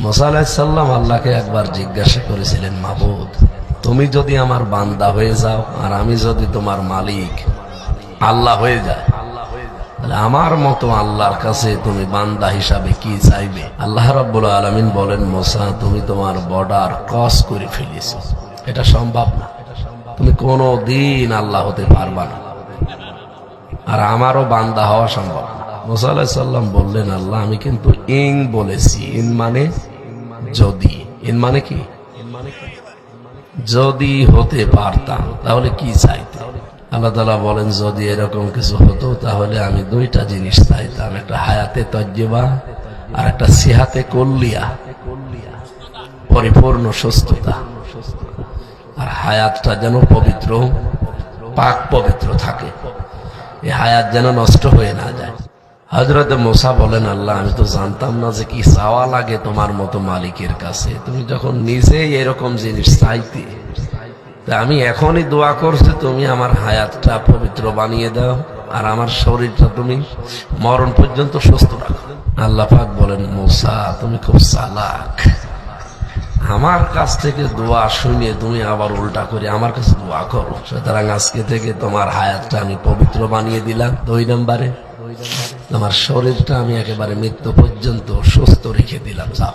মুসা আলাইহিস সালাম আল্লাহকে একবার জিজ্ঞাসা করেছিলেন, মাবুদ, তুমি যদি আমার বান্দা হয়ে যাও আর আমি যদি তোমার মালিক আল্লাহ হয়ে যায়, তাহলে আমার মতো আল্লাহর কাছে তুমি বান্দা হিসাবে কি চাইবে? আল্লাহ রাব্বুল আলামিন বলেন, মুসা, তুমি তোমার বর্ডার ক্রস করে ফেলেছো, এটা সম্ভব না, তুমি কোনদিন আল্লাহ হতে পারবা না, আর আমারও বান্দা হওয়া সম্ভব না। মুসা আলাইহিস সালাম বললেন, আল্লাহ, আমি কিন্তু ইন বলেছি, ইন মানে যদি, ইন মানে কি? যদি হতে পারতাম তাহলে কি চাইতে? আল্লাহ তাআলা বলেন, যদি এরকম কিছু হতো তাহলে আমি দুইটা জিনিস চাইতাম, একটা হায়াতে তজ্জিবা আর একটা সিহাতে কুল্লিয়া, পরিপূর্ণ সুস্থতা, আর হায়াতটা যেন পবিত্র, পাক পবিত্র থাকে, এই হায়াত যেন নষ্ট হয়ে না যায়। হযরত মুসা বলেন, আল্লাহ, আমি তো জানতাম না যে কি চাওয়া লাগে তোমার মতো মালিকের কাছে, তুমি যখন নিজেই এরকম জিনিস চাইতে, তা আমি এখনই দোয়া করছি, তুমি আমার হায়াতটা পবিত্র বানিয়ে দাও আর আমার শরীরটা তুমি মরণ পর্যন্ত সুস্থ রাখো। আল্লাহ পাক বলেন, মুসা, তুমি খুব চালাক, আমার কাছ থেকে দোয়া শুনিয়ে তুমি আবার উল্টা করে আমার কাছে দোয়া করো। সুতরাং আজকে থেকে তোমার হায়াতটা আমি পবিত্র বানিয়ে দিলাম, 2 নম্বরে তোমার শরীরটা আমি একেবারে মৃত্যু পর্যন্ত সুস্থ রেখে দিলাম, যাও।